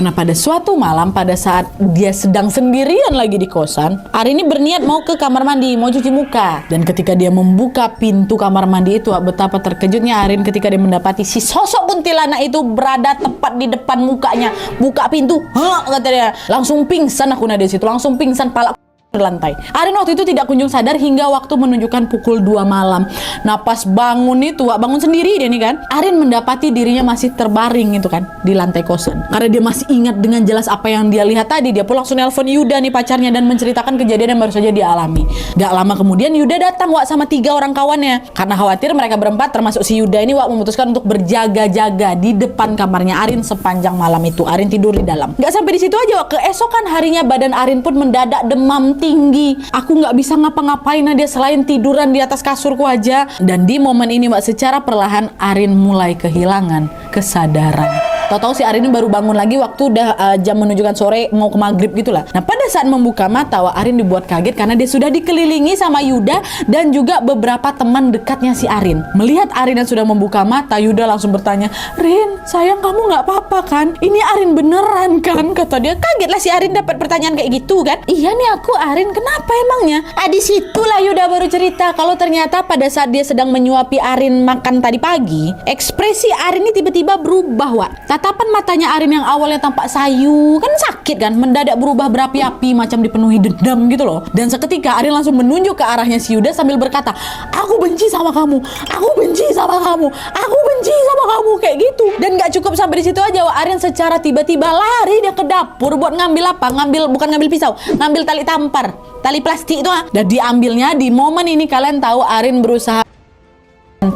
Nah, pada suatu malam, pada saat dia sedang sendirian lagi di kosan, Arin ini berniat mau ke kamar mandi, mau cuci muka. Dan ketika dia membuka pintu kamar mandi itu, betapa terkejutnya Arin ketika dia mendapati si sosok kuntilanak itu berada tepat di depan mukanya. Buka pintu, kata dia. Langsung pingsan aku di situ, langsung pingsan, pala di lantai. Arin waktu itu tidak kunjung sadar hingga waktu menunjukkan pukul 2 malam. Nah, pas bangun itu, bangun sendiri dia nih kan, Arin mendapati dirinya masih terbaring itu kan di lantai kosan. Karena dia masih ingat dengan jelas apa yang dia lihat tadi. Dia pun langsung nelpon Yuda nih, pacarnya, dan menceritakan kejadian yang baru saja dia alami. Gak lama kemudian Yuda datang sama 3 orang kawannya. Karena khawatir mereka berempat termasuk si Yuda ini memutuskan untuk berjaga-jaga di depan kamarnya Arin sepanjang malam itu. Arin tidur di dalam. Gak sampai di situ aja, keesokan harinya badan Arin pun mendadak demam tinggi. Aku nggak bisa ngapa-ngapain dia selain tiduran di atas kasurku aja. Dan di momen ini secara perlahan Arin mulai kehilangan kesadaran. Tahu-tahu si Arin ini baru bangun lagi waktu udah jam menunjukkan sore mau ke maghrib gitulah. Nah, pada saat membuka mata, Arin dibuat kaget karena dia sudah dikelilingi sama Yuda dan juga beberapa teman dekatnya si Arin. Melihat Arin yang sudah membuka mata, Yuda langsung bertanya, "Rin, sayang kamu nggak apa-apa kan? Ini Arin beneran kan?" Kata dia. Kaget lah si Arin dapat pertanyaan kayak gitu kan. "Iya nih aku Arin, kenapa emangnya?" Di situlah Yuda baru cerita kalau ternyata pada saat dia sedang menyuapi Arin makan tadi pagi, ekspresi Arin ini tiba-tiba berubah, Tatapan matanya Arin yang awalnya tampak sayu, kan sakit kan, mendadak berubah berapi-api macam dipenuhi dendam gitu loh. Dan seketika Arin langsung menunjuk ke arahnya si Yuda sambil berkata, "Aku benci sama kamu, aku benci sama kamu, aku benci sama kamu," kayak gitu. Dan gak cukup sampai di situ aja, Arin secara tiba-tiba lari dia ke dapur buat ngambil apa? Bukan ngambil pisau, ngambil tali tampar, tali plastik itu. Dan diambilnya. Di momen ini kalian tahu Arin berusaha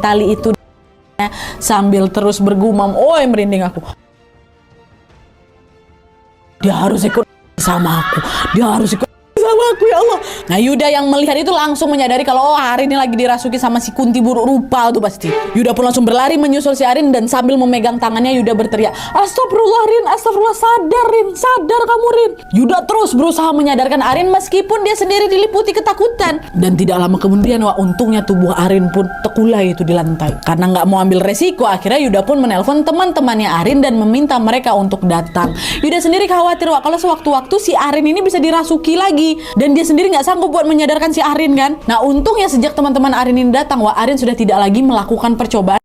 tali itu sambil terus bergumam, "Oi, merinding aku. Dia harus ikut sama aku. Dia harus ikut sama aku, ya Allah." Nah, Yuda yang melihat itu langsung menyadari kalau Arin ini lagi dirasuki sama si kunti buruk rupa tuh pasti. Yuda pun langsung berlari menyusul si Arin dan sambil memegang tangannya Yuda berteriak, "Astagfirullah Rin, astagfirullah, sadar Rin, sadar kamu Rin." Yuda terus berusaha menyadarkan Arin meskipun dia sendiri diliputi ketakutan. Dan tidak lama kemudian untungnya tubuh Arin pun terkulai itu di lantai. Karena nggak mau ambil resiko, akhirnya Yuda pun menelpon teman-temannya Arin dan meminta mereka untuk datang. Yuda sendiri khawatir kalau sewaktu-waktu si Arin ini bisa dirasuki lagi. Dan dia sendiri nggak sanggup buat menyadarkan si Arin kan. Nah, untungnya sejak teman-teman Arin ini datang, Arin sudah tidak lagi melakukan percobaan.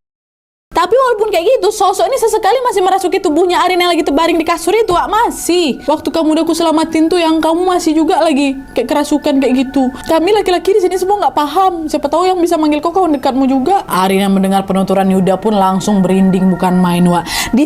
Tapi walaupun kayak gitu, sosok ini sesekali masih merasuki tubuhnya Arin yang lagi terbaring di kasur itu, masih. Waktu kamu udah aku selamatin tuh, yang kamu masih juga lagi kayak kerasukan kayak gitu. Kami laki-laki di sini semua nggak paham. Siapa tahu yang bisa manggil kau kawan dekatmu juga. Arin yang mendengar penuturan Yuda pun langsung berinding bukan main, Di